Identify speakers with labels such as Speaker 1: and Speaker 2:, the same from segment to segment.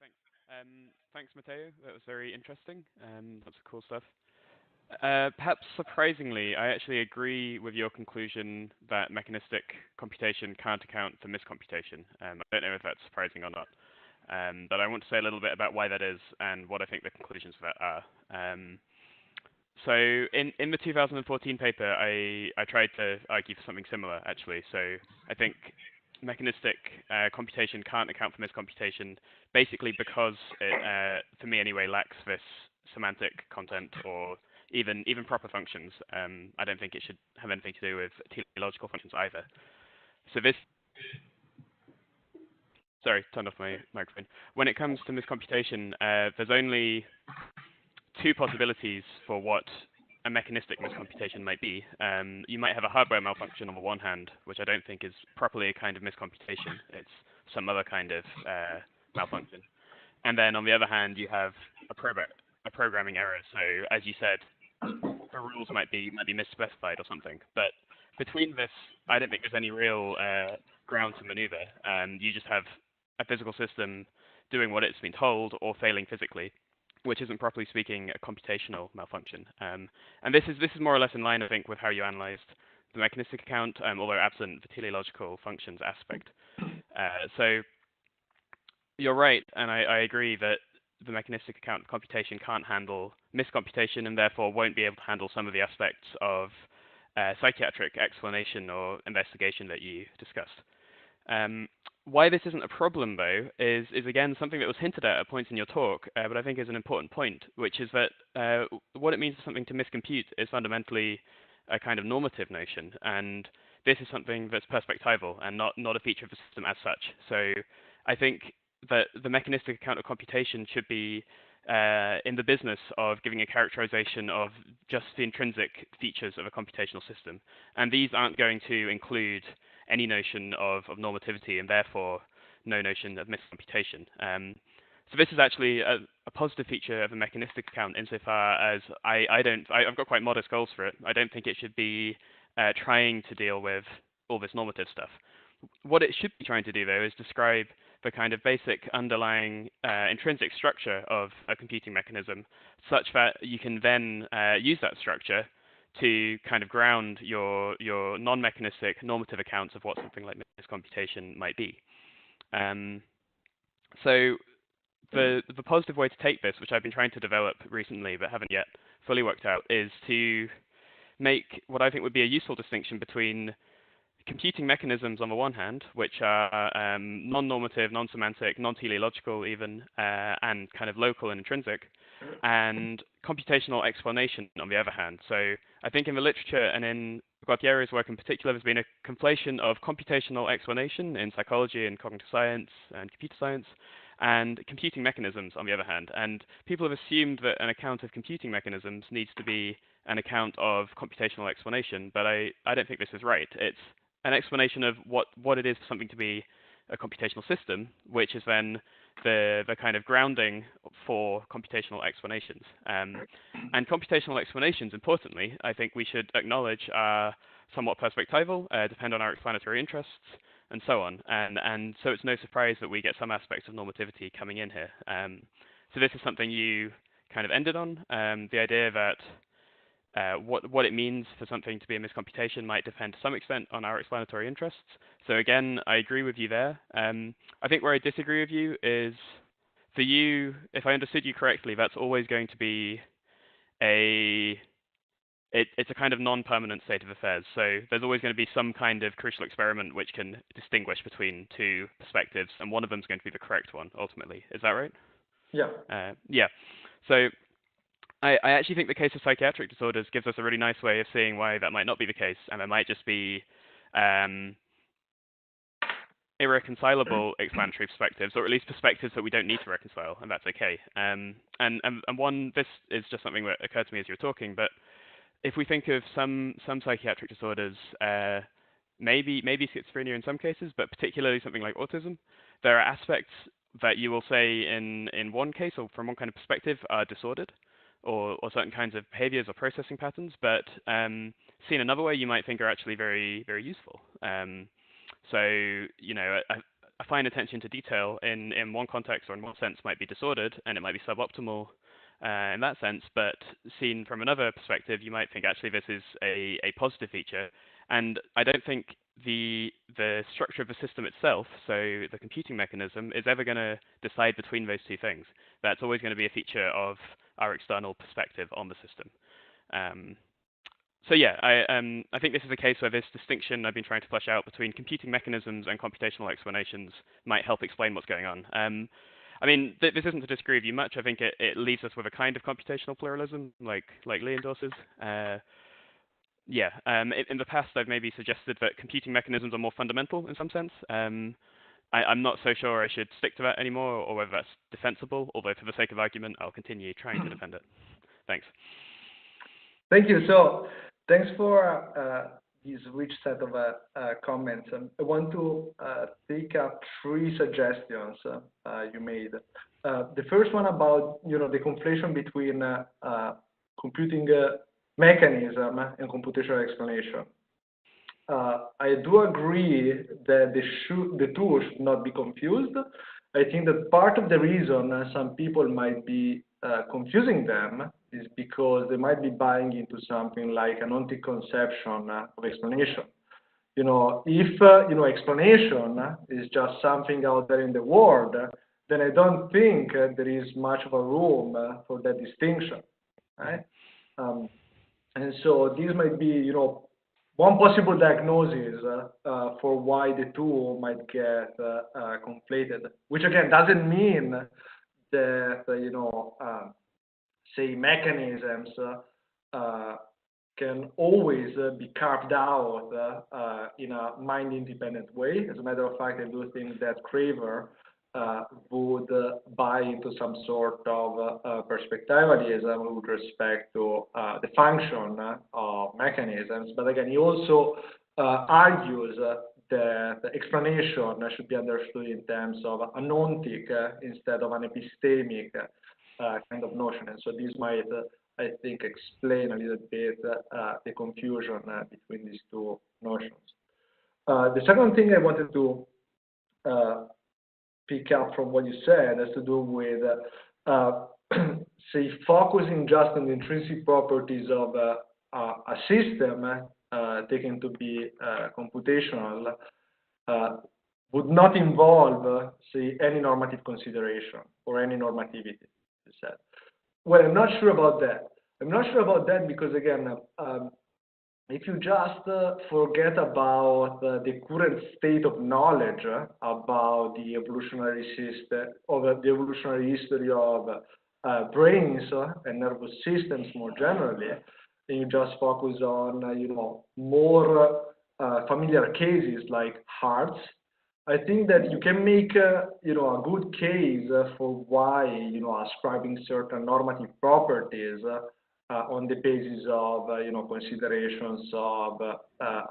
Speaker 1: thanks. Thanks, Matteo. That was very interesting. Lots of cool stuff. Perhaps surprisingly, I actually agree with your conclusion that mechanistic computation can't account for miscomputation. I don't know if that's surprising or not, but I want to say a little bit about why that is and what I think the conclusions of that are. So in the 2014 paper, I tried to argue for something similar actually. So I think mechanistic computation can't account for miscomputation, basically because it, for me anyway, lacks this semantic content or even proper functions. I don't think it should have anything to do with teleological functions either. So this, sorry, turned off my microphone. When it comes to miscomputation, there's only two possibilities for what a mechanistic miscomputation might be. You might have a hardware malfunction on the one hand, which I don't think is properly a kind of miscomputation. It's some other kind of malfunction. And then on the other hand, you have a programming error. So as you said, the rules might be misspecified or something. But between this, I don't think there's any real ground to maneuver. You just have a physical system doing what it's been told or failing physically, which isn't properly speaking a computational malfunction. And this is more or less in line, I think, with how you analyzed the mechanistic account, although absent the teleological functions aspect. So you're right, and I agree that the mechanistic account of computation can't handle miscomputation and therefore won't be able to handle some of the aspects of psychiatric explanation or investigation that you discussed. Why this isn't a problem, though, is again something that was hinted at points in your talk, but I think is an important point, which is that what it means for something to miscompute is fundamentally a kind of normative notion, and this is something that's perspectival and not a feature of the system as such. So I think that the mechanistic account of computation should be in the business of giving a characterization of just the intrinsic features of a computational system, and these aren't going to include any notion of normativity and therefore no notion of miscomputation. So this is actually a positive feature of a mechanistic account insofar as I've got quite modest goals for it. I don't think it should be trying to deal with all this normative stuff. What it should be trying to do, though, is describe the kind of basic underlying intrinsic structure of a computing mechanism such that you can then use that structure to kind of ground your non-mechanistic normative accounts of what something like miscomputation might be. So the positive way to take this, which I've been trying to develop recently but haven't yet fully worked out, is to make what I think would be a useful distinction between computing mechanisms on the one hand, which are non-normative, non-semantic, non-teleological even, and kind of local and intrinsic, and computational explanation on the other hand. So I think in the literature and in Guattari's work in particular, there's been a conflation of computational explanation in psychology and cognitive science and computer science, and computing mechanisms on the other hand. And people have assumed that an account of computing mechanisms needs to be an account of computational explanation, but I don't think this is right. It's an explanation of what it is for something to be a computational system, which is then the kind of grounding for computational explanations. And computational explanations, importantly, I think we should acknowledge are somewhat perspectival, depend on our explanatory interests, and so on. And so it's no surprise that we get some aspects of normativity coming in here. So this is something you kind of ended on, the idea that what it means for something to be a miscomputation might depend to some extent on our explanatory interests. So again, I agree with you there. I think where I disagree with you is, for you, if I understood you correctly, that's always going to be it's a kind of non-permanent state of affairs. So there's always going to be some kind of crucial experiment which can distinguish between two perspectives, and one of them is going to be the correct one ultimately. Is that right?
Speaker 2: Yeah.
Speaker 1: Yeah. So I actually think the case of psychiatric disorders gives us a really nice way of seeing why that might not be the case, and there might just be irreconcilable explanatory perspectives, or at least perspectives that we don't need to reconcile, and that's okay. And one, this is just something that occurred to me as you were talking, but if we think of some psychiatric disorders, maybe schizophrenia in some cases, but particularly something like autism, there are aspects that you will say in one case or from one kind of perspective are disordered, or certain kinds of behaviors or processing patterns, but seen another way you might think are actually very, very useful. So, you know, a fine attention to detail in one context or in one sense might be disordered, and it might be suboptimal in that sense, but seen from another perspective, you might think actually this is a positive feature. And I don't think the structure of the system itself, so the computing mechanism, is ever going to decide between those two things. That's always going to be a feature of our external perspective on the system. So yeah, I think this is a case where this distinction I've been trying to flesh out between computing mechanisms and computational explanations might help explain what's going on. I mean, this isn't to disagree with you much. I think it leaves us with a kind of computational pluralism, like Lee endorses. Yeah, in the past I've maybe suggested that computing mechanisms are more fundamental in some sense. I'm not so sure I should stick to that anymore, or whether that's defensible, although for the sake of argument, I'll continue trying to defend it. Thanks.
Speaker 2: Thank you. So thanks for this rich set of comments. I want to take up three suggestions you made. The first one about the conflation between computing mechanism and computational explanation. I do agree that the two should not be confused. I think that part of the reason some people might be confusing them is because they might be buying into something like an ontic conception of explanation. If explanation is just something out there in the world, then I don't think there is much of a room for that distinction, right? And so this might be, one possible diagnosis for why the two might get conflated, which again doesn't mean that, say mechanisms can always be carved out in a mind-independent way. As a matter of fact, I do think that Craver would buy into some sort of perspectivalism with respect to the function of mechanisms. But again, he also argues that the explanation should be understood in terms of an ontic instead of an epistemic kind of notion. And so this might, I think, explain a little bit the confusion between these two notions. The second thing I wanted to pick up from what you said has to do with, say, focusing just on the intrinsic properties of a system taken to be computational would not involve, say, any normative consideration or any normativity, you said. Well, I'm not sure about that. I'm not sure about that because, again, if you just forget about the current state of knowledge about the evolutionary system, of the evolutionary history of brains and nervous systems more generally, and you just focus on more familiar cases like hearts, I think that you can make a good case for why ascribing certain normative properties on the basis of considerations of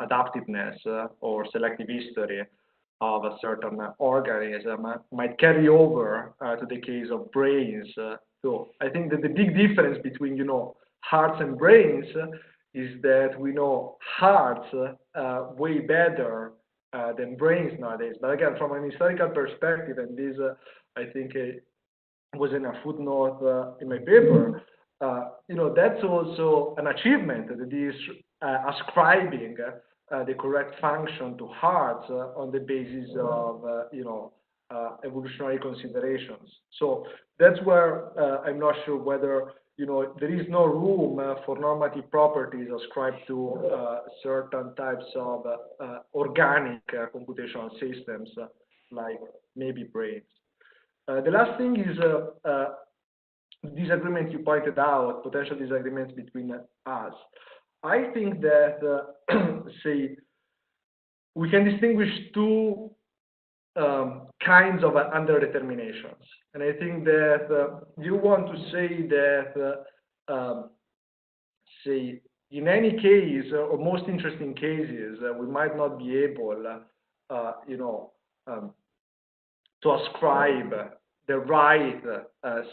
Speaker 2: adaptiveness or selective history of a certain organism might carry over to the case of brains. So I think that the big difference between hearts and brains is that we know hearts way better than brains nowadays. But again, from an historical perspective, and this I think was in a footnote in my paper, that's also an achievement that is ascribing the correct function to hearts on the basis of evolutionary considerations. So that's where I'm not sure whether there is no room for normative properties ascribed to certain types of organic computational systems, like maybe brains. The last thing is disagreement you pointed out, potential disagreements between us. I think that, say, we can distinguish two kinds of underdeterminations. And I think that you want to say that, say, in any case, or most interesting cases, we might not be able, to ascribe the right,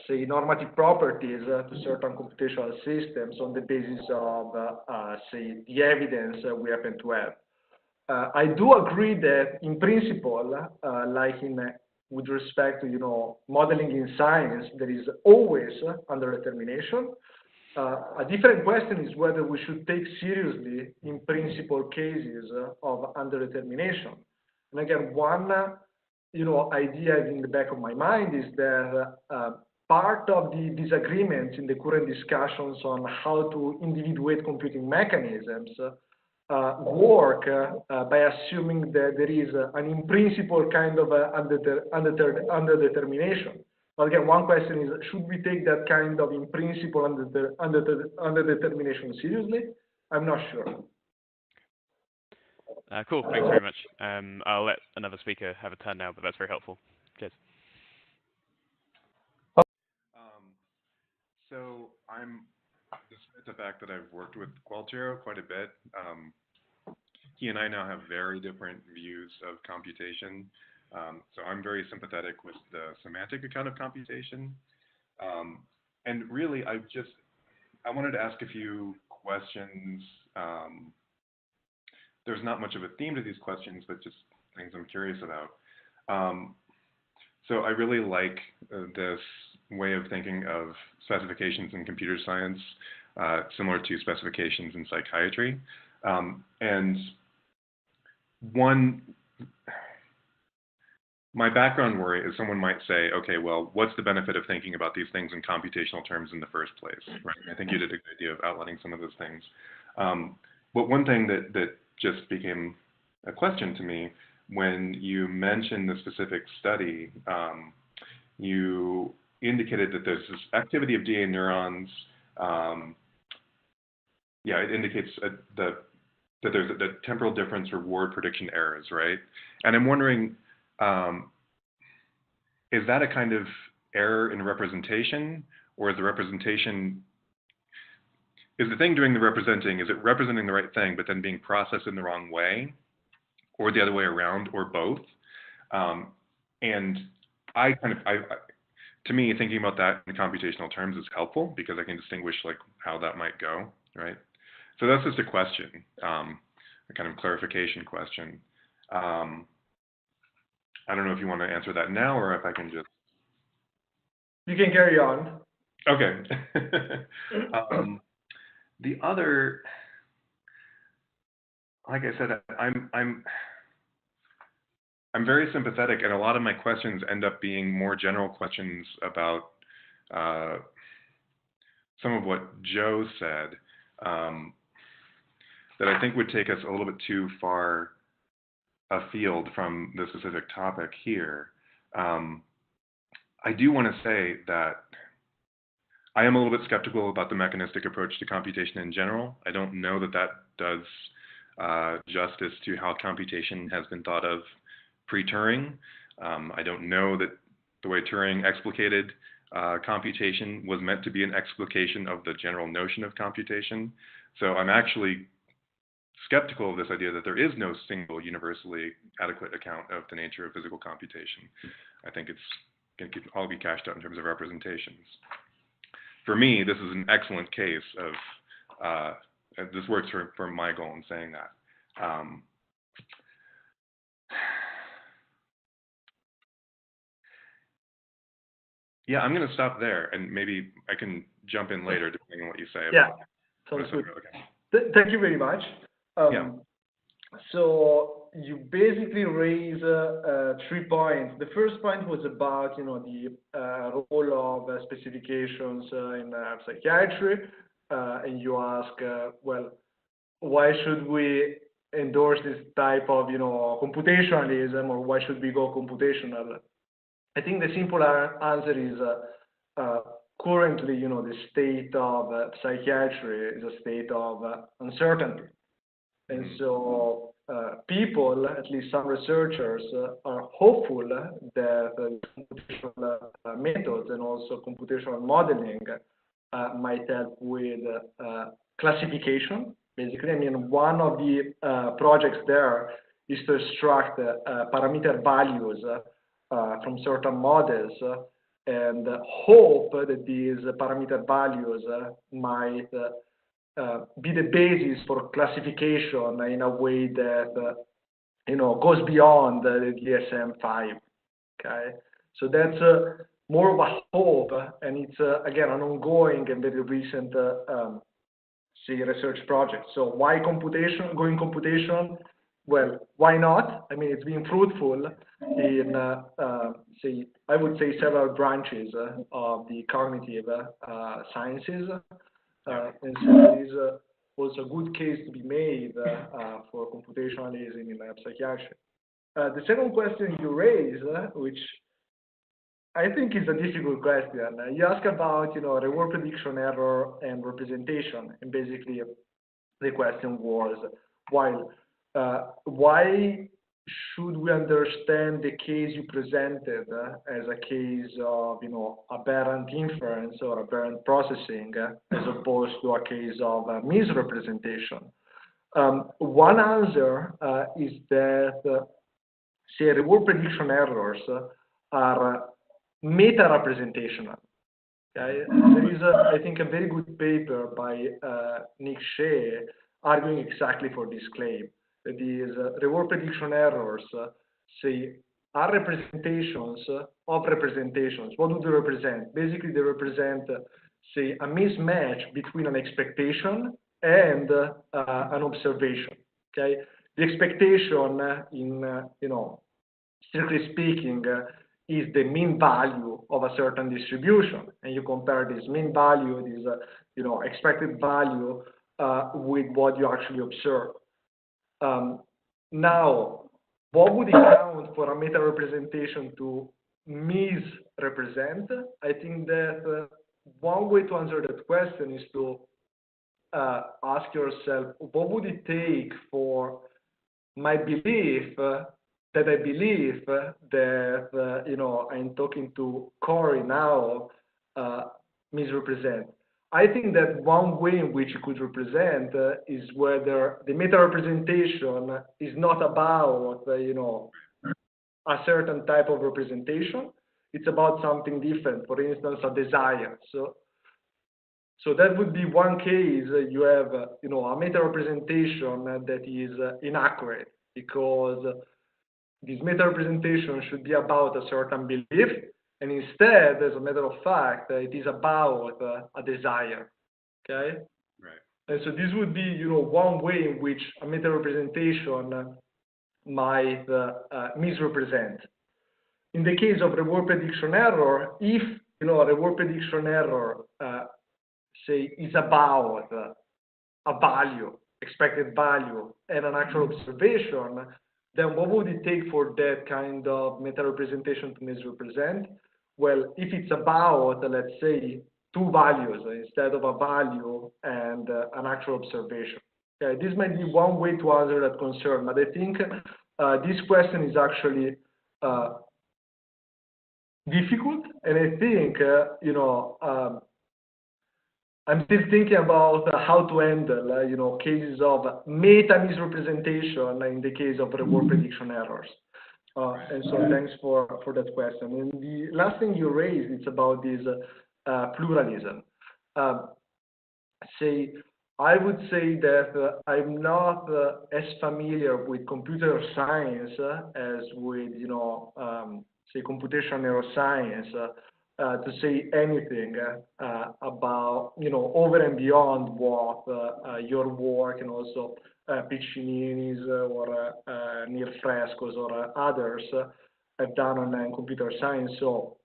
Speaker 2: say, normative properties to certain computational systems on the basis of, say, the evidence we happen to have. I do agree that in principle, like with respect to modeling in science, there is always underdetermination. A different question is whether we should take seriously in principle cases of underdetermination. And again, one idea in the back of my mind is that part of the disagreements in the current discussions on how to individuate computing mechanisms work by assuming that there is an in principle kind of underdetermination. But again, one question is, should we take that kind of in principle underdetermination seriously? I'm not sure.
Speaker 1: Cool. Thanks very much. I'll let another speaker have a turn now, but that's very helpful. Cheers.
Speaker 3: So despite the fact that I've worked with Gualtiero quite a bit, he and I now have very different views of computation. So I'm very sympathetic with the semantic account of computation. And really, I wanted to ask a few questions. There's not much of a theme to these questions, but just things I'm curious about. So I really like this way of thinking of specifications in computer science, similar to specifications in psychiatry. And my background worry is someone might say, okay, well, what's the benefit of thinking about these things in computational terms in the first place, right? I think you did a good idea of outlining some of those things. But one thing that just became a question to me, when you mentioned the specific study, you indicated that there's this activity of DA neurons. It indicates that there's the temporal difference reward prediction errors, right? And I'm wondering, is that a kind of error in representation, or is the representation, is the thing doing the representing, is it representing the right thing, but then being processed in the wrong way, or the other way around, or both? And to me, thinking about that in computational terms is helpful because I can distinguish like how that might go, right? So that's just a question, a kind of clarification question. I don't know if you want to answer that now or if I can just.
Speaker 2: You can carry on.
Speaker 3: Okay. The other, like I said, I'm very sympathetic, and a lot of my questions end up being more general questions about some of what Joe said that I think would take us a little bit too far afield from the specific topic here. I do want to say that I am a little bit skeptical about the mechanistic approach to computation in general. I don't know that that does justice to how computation has been thought of pre-Turing. I don't know that the way Turing explicated computation was meant to be an explication of the general notion of computation. So I'm actually skeptical of this idea that there is no single universally adequate account of the nature of physical computation. I think it's going to all be cashed out in terms of representations. For me, this is an excellent case of, this works for my goal in saying that. Yeah, I'm going to stop there, and maybe I can jump in later depending on what you say.
Speaker 2: Yeah, sounds good. Okay. Thank you very much.
Speaker 3: Yeah.
Speaker 2: So you basically raise 3 points. The first point was about the role of specifications in psychiatry, and you ask, well, why should we endorse this type of computationalism, or why should we go computational? I think the simple answer is currently, the state of psychiatry is a state of uncertainty. And so people, at least some researchers, are hopeful that computational methods and also computational modeling might help with classification. Basically, I mean, one of the projects there is to extract parameter values from certain models and hope that these parameter values might be the basis for classification in a way that goes beyond the DSM-5. Okay, so that's more of a hope, and it's again an ongoing and very recent say research project. So why computation? Going computation? Well, why not? I mean, it's been fruitful in say I would say several branches of the cognitive sciences, and so there is also a good case to be made for computationalism in psychiatry. The second question you raise, which I think is a difficult question. You ask about, reward prediction error and representation, and basically the question was, why should we understand the case you presented as a case of, aberrant inference or aberrant processing, as opposed to a case of misrepresentation? One answer is that, say, reward prediction errors are meta-representational. Okay? There is, I think, a very good paper by Nick Shea arguing exactly for this claim. That is, reward prediction errors, say, are representations of representations. What do they represent? Basically, they represent, say, a mismatch between an expectation and an observation. Okay? The expectation, strictly speaking, is the mean value of a certain distribution, and you compare this mean value, this expected value, with what you actually observe. Now, what would it count for a meta representation to misrepresent? I think that one way to answer that question is to ask yourself, what would it take for my belief that I believe that, I'm talking to Corey now, misrepresent? I think that one way in which you could represent is whether the meta-representation is not about, a certain type of representation. It's about something different, for instance, a desire. So that would be one case. You have, a meta-representation that is inaccurate, because this meta-representation should be about a certain belief, and instead, as a matter of fact, it is about a desire. Okay?
Speaker 3: Right.
Speaker 2: And so this would be, one way in which a meta-representation might misrepresent. In the case of reward prediction error, if, a reward prediction error, say, is about a value, expected value, and an actual observation, then what would it take for that kind of meta-representation to misrepresent? Well, if it's about, let's say, two values instead of a value and an actual observation. Okay, this might be one way to answer that concern, but I think this question is actually difficult, and I think, I'm still thinking about how to handle, cases of meta misrepresentation in the case of reward prediction errors. And so thanks for that question. And the last thing you raised, it's about this pluralism. I would say that I'm not as familiar with computer science as with, say, computational neuroscience to say anything about, over and beyond what your work and also Piccinini's or Neil Fresco's or others have done on computer science. So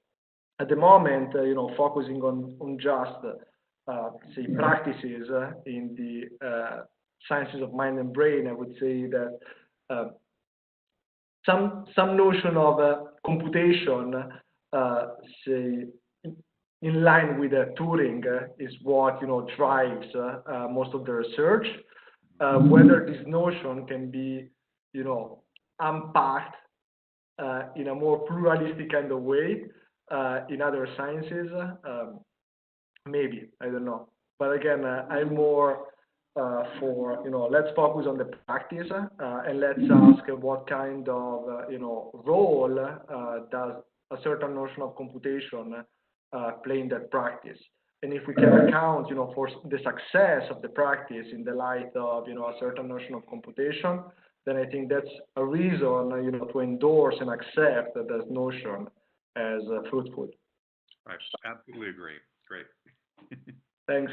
Speaker 2: at the moment, focusing on just say practices in the sciences of mind and brain, I would say that some notion of computation, say, in line with Turing, is what drives most of the research. Whether this notion can be, unpacked in a more pluralistic kind of way in other sciences, maybe, I don't know. But again, I'm more for, let's focus on the practice and let's ask what kind of, role does a certain notion of computation play in that practice. And if we can account, for the success of the practice in the light of, a certain notion of computation, then I think that's a reason, to endorse and accept that notion as fruitful.
Speaker 3: I absolutely agree. Great.
Speaker 2: Thanks.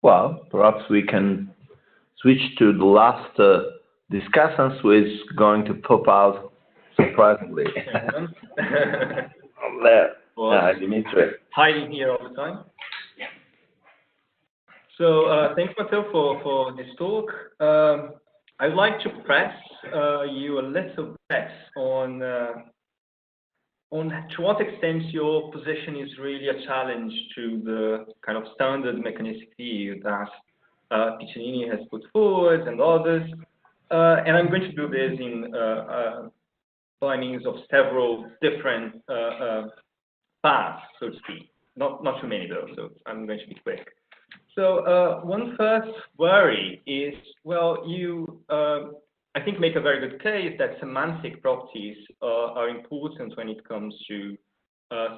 Speaker 4: Well, perhaps we can switch to the last discussants who is going to pop out surprisingly. There. Dimitri.
Speaker 5: Hiding here all the time. So thanks, Matteo, for this talk. I'd like to press you a little bit on to what extent your position is really a challenge to the kind of standard mechanistic view that Piccinini has put forward and others. And I'm going to do this by means of several different paths, so to speak. Not too many though, so I'm going to be quick. So one first worry is, well, you I think make a very good case that semantic properties are important when it comes to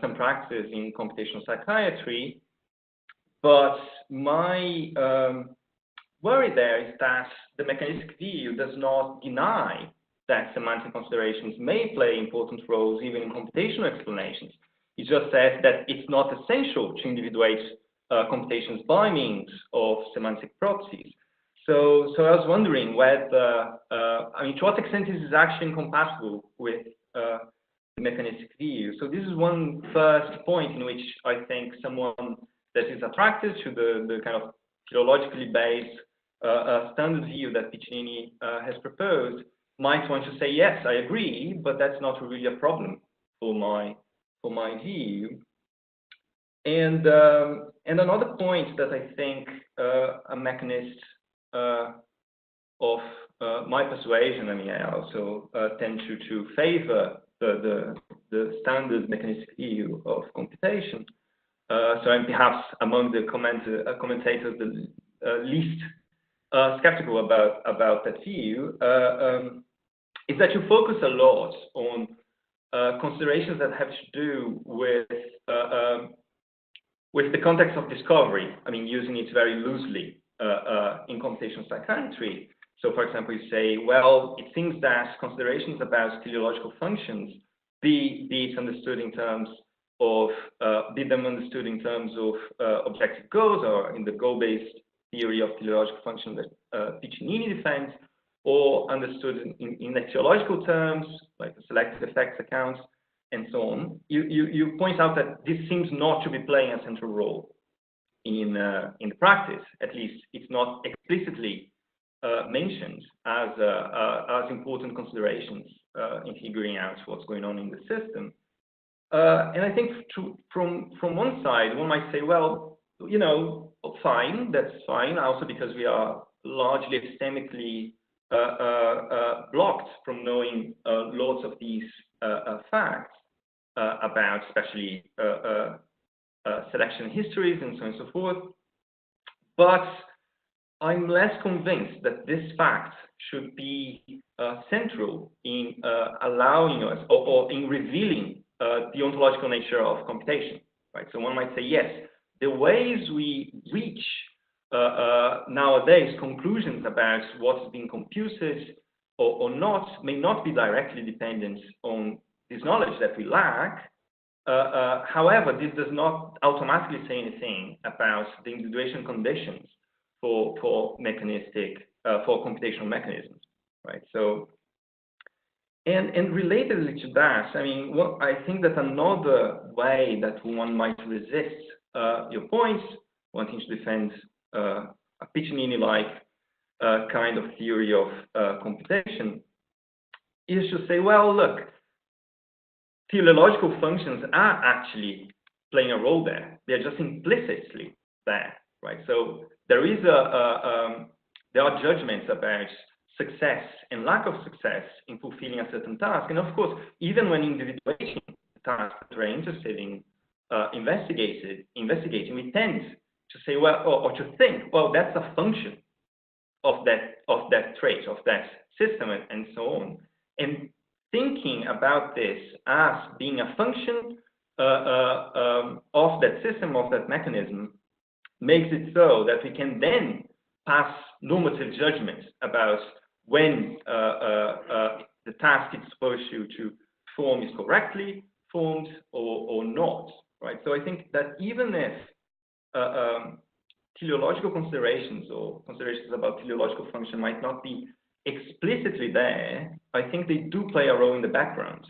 Speaker 5: some practices in computational psychiatry. But my worry there is that the mechanistic view does not deny that semantic considerations may play important roles even in computational explanations. It just says that it's not essential to individuate computations by means of semantic properties. So I was wondering whether, to what extent is this actually incompatible with the mechanistic view? So this is one first point in which I think someone that is attracted to the kind of philologically based standard view that Piccinini has proposed might want to say, yes, I agree, but that's not really a problem for my view. And another point that I think a mechanist of my persuasion, I also tend to favor the standard mechanistic view of computation. So I'm perhaps among the commentators the least skeptical about that view, is that you focus a lot on considerations that have to do with the context of discovery. Using it very loosely in computational psychiatry. So, for example, you say, well, it seems that considerations about teleological functions, be it understood in terms of objective goals, or in the goal-based theory of teleological functions that Piccinini defends, or understood in theological terms, like the selective effects accounts, and so on. You point out that this seems not to be playing a central role in the practice. At least it's not explicitly mentioned as important considerations in figuring out what's going on in the system. And I think from one side, one might say, well, fine, that's fine. Also because we are largely epistemically blocked from knowing lots of these facts about especially selection histories and so on and so forth. But I'm less convinced that this fact should be central in allowing us or in revealing the ontological nature of computation, right? So one might say, yes, the ways we reach nowadays conclusions about what's being computed or not may not be directly dependent on this knowledge that we lack. However, this does not automatically say anything about the individuation conditions for computational mechanisms, right? So, and relatedly to that, I think that another way that one might resist your points, wanting to defend a Piccinini-like kind of theory of computation, is to say, well, look, teleological functions are actually playing a role there. They're just implicitly there, right? So there is there are judgments about success and lack of success in fulfilling a certain task. And of course, even when individuating the task that we're interested in investigating, we tend to say, well, or to think, well, that's a function of that trait, of that system, and so on. And thinking about this as being a function of that system, of that mechanism, makes it so that we can then pass normative judgments about when the task it's supposed to perform is correctly formed or not, right? So I think that even if teleological considerations or considerations about teleological function might not be explicitly there, I think they do play a role in the background.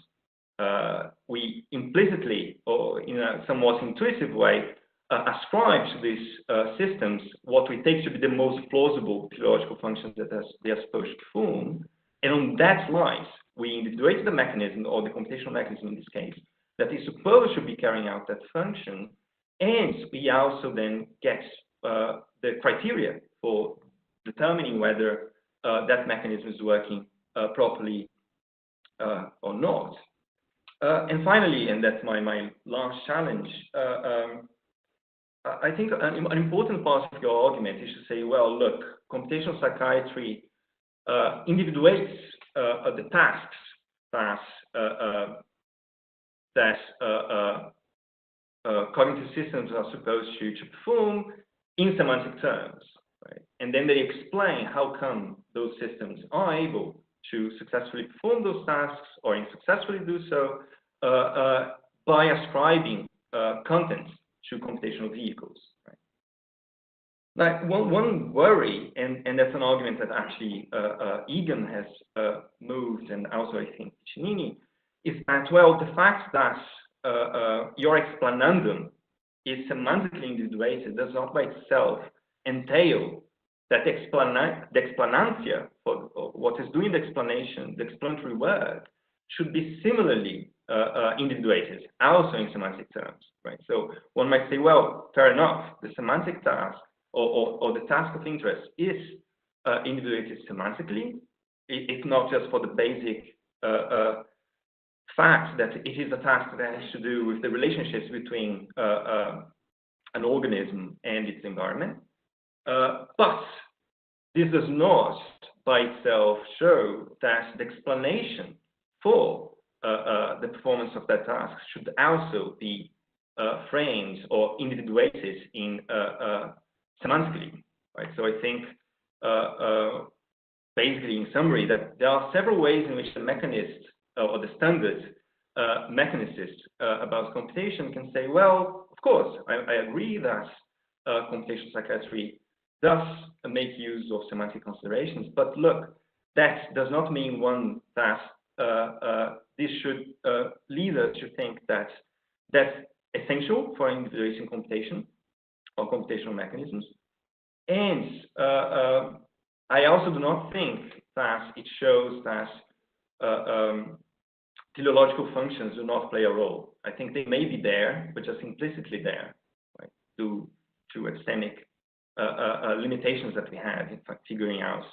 Speaker 5: We implicitly, or in a somewhat intuitive way, ascribe to these systems what we take to be the most plausible teleological functions that they are supposed to perform. And on that lies, we individuate the mechanism, or the computational mechanism in this case, that is supposed to be carrying out that function, and we also then get the criteria for determining whether that mechanism is working properly or not. And finally, and that's my last challenge, I think an important part of your argument is to say, well, look, computational psychiatry individuates the tasks that cognitive systems are supposed to perform in semantic terms, right? And then they explain how come those systems are able to successfully perform those tasks or unsuccessfully do so by ascribing content to computational vehicles, right? Now, one worry, and that's an argument that actually Egan has moved, and also I think Piccinini, is that, well, the fact that your explanandum is semantically individuated does not by itself entail that the explanantia, for what is doing the explanation, the explanatory work, should be similarly individuated, also in semantic terms, right? So one might say, well, fair enough, the semantic task or the task of interest is individuated semantically, if not just for the basic fact that it is a task that has to do with the relationships between an organism and its environment. But this does not by itself show that the explanation for the performance of that task should also be framed or individuated in semantically, right? So I think basically in summary that there are several ways in which the mechanist or the standard mechanicist about computation can say, well, of course, I agree that computational psychiatry does make use of semantic considerations, but look, that does not mean one that this should lead us to think that that's essential for individuating computation or computational mechanisms. And I also do not think that it shows that teleological functions do not play a role. I think they may be there, but just implicitly there, right? Due to epistemic limitations that we have in fact figuring out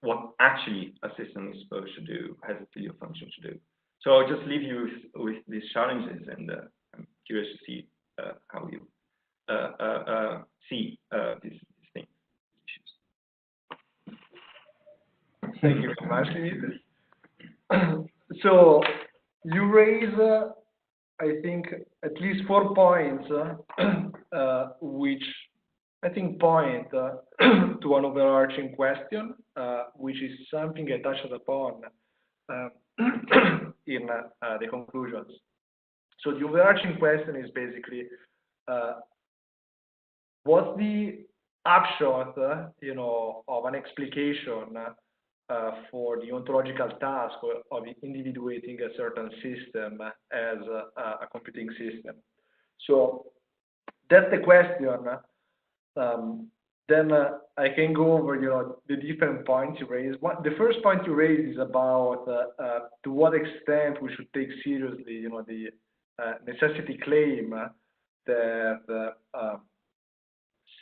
Speaker 5: what actually a system is supposed to do, has a teleological function to do. So I'll just leave you with these challenges, and I'm curious to see how you see these things.
Speaker 2: Thank you very much, Dimitri. So you raise, I think, at least 4 points, which I think point to an overarching question, which is something I touched upon in the conclusions. So the overarching question is basically, what's the upshot, of an explication for the ontological task of individuating a certain system as a computing system? So that's the question. Then I can go over, the different points you raised. The first point you raised is about to what extent we should take seriously, the necessity claim that,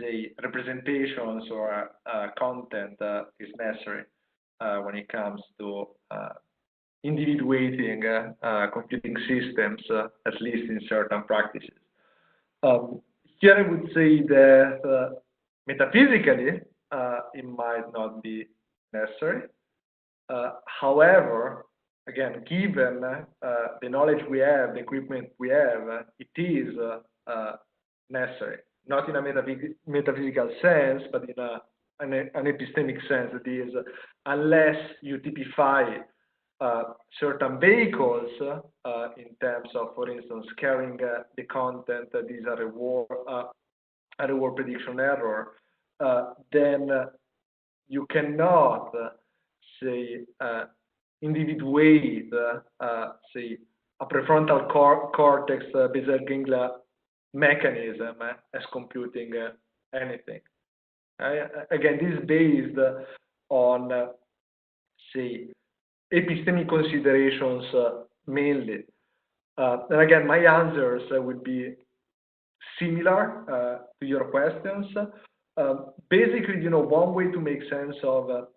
Speaker 2: say, representations or content is necessary when it comes to individuating computing systems, at least in certain practices. Here I would say that metaphysically, it might not be necessary. However, again, given the knowledge we have, the equipment we have, it is necessary. not in a metaphysical sense, but in an epistemic sense. That is, unless you typify certain vehicles in terms of, for instance, carrying the content that is a reward prediction error, then you cannot say individuate say a prefrontal cortex basal ganglia mechanism as computing anything. Again, this is based on say epistemic considerations mainly. And again, my answers would be similar to your questions. Basically, one way to make sense of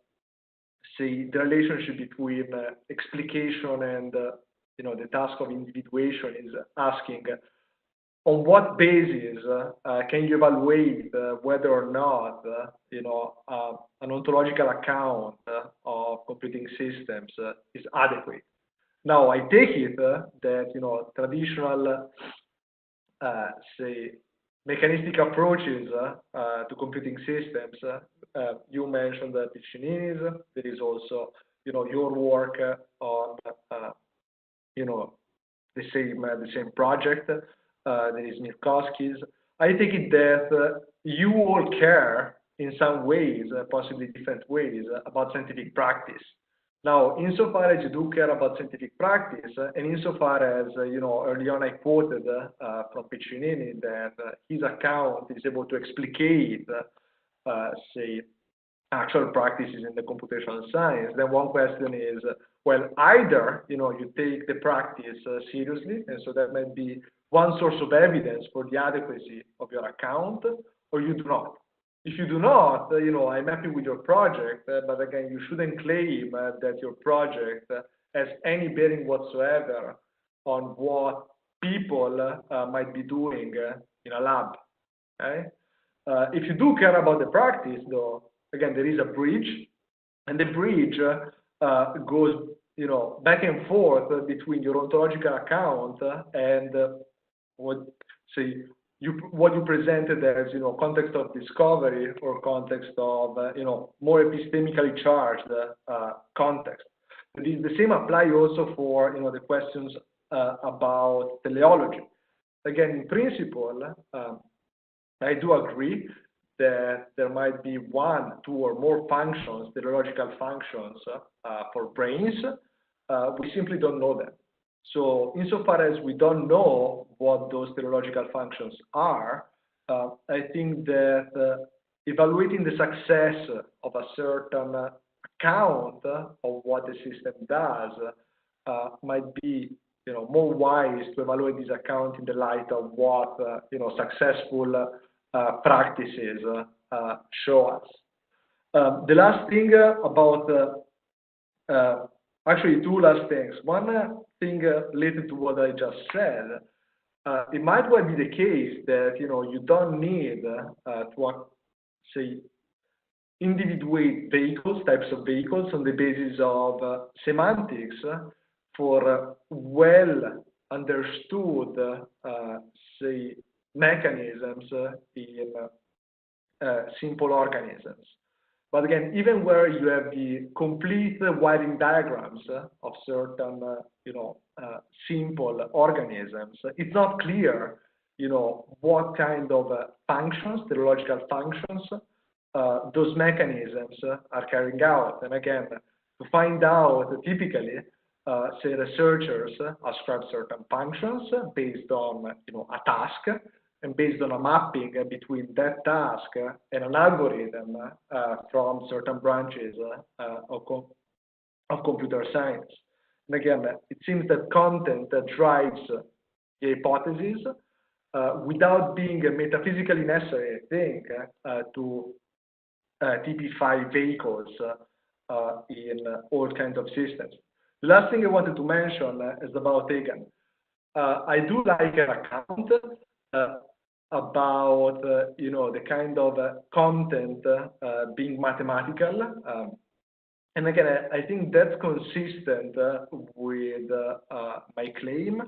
Speaker 2: say the relationship between explication and the task of individuation is asking on what basis can you evaluate whether or not an ontological account of computing systems is adequate. Now, I take it that traditional say mechanistic approaches to computing systems. You mentioned Piccinini's. There is also your work on the same project. There is Minkowski's. I take it that you all care in some ways, possibly different ways, about scientific practice. Now, insofar as you do care about scientific practice, and insofar as early on I quoted from Piccinini that his account is able to explicate, say, actual practices in the computational science, then one question is, well, either you take the practice seriously, and so that might be one source of evidence for the adequacy of your account, or you do not. If you do not, I'm happy with your project, but again, you shouldn't claim that your project has any bearing whatsoever on what people might be doing in a lab. Okay? If you do care about the practice, though, again, there is a bridge, and the bridge goes, back and forth between your ontological account and what you presented as, context of discovery or context of, more epistemically charged context. The same apply also for, the questions about teleology. Again, in principle, I do agree that there might be one, two, or more functions, teleological functions for brains. We simply don't know them. So insofar as we don't know what those teleological functions are, I think that evaluating the success of a certain account of what the system does might be more wise to evaluate this account in the light of what successful practices show us. The last thing about actually, two last things. One thing related to what I just said, it might well be the case that you don't need to say individuate vehicles, types of vehicles on the basis of semantics for well understood say mechanisms in simple organisms. But again, even where you have the complete wiring diagrams of certain, simple organisms, it's not clear, what kind of functions, teleological functions, those mechanisms are carrying out. And again, to find out, typically, say researchers ascribe certain functions based on, a task, and based on a mapping between that task and an algorithm from certain branches of computer science. And again, it seems that content drives the hypothesis without being metaphysically necessary, I think, to typify vehicles in all kinds of systems. The last thing I wanted to mention is about Egan. I do like an account about the kind of content being mathematical, and again I think that's consistent with my claim.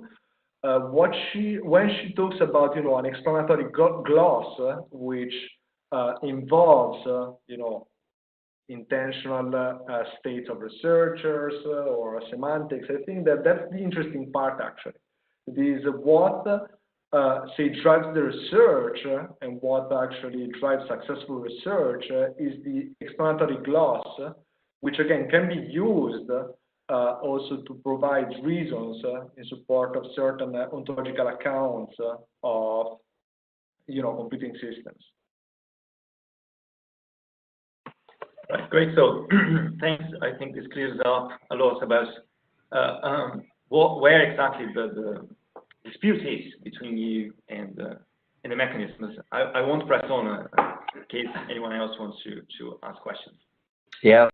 Speaker 2: when she talks about, an explanatory gloss, which involves, intentional states of researchers or semantics, I think that's the interesting part, actually. It is what, say, drives the research and what actually drives successful research is the explanatory gloss, which again can be used also to provide reasons in support of certain ontological accounts of, computing systems.
Speaker 5: Right, great. So thanks. I think this clears up a lot about where exactly the dispute is between you and the mechanisms. I won't press on in case anyone else wants to ask questions.
Speaker 4: Yeah.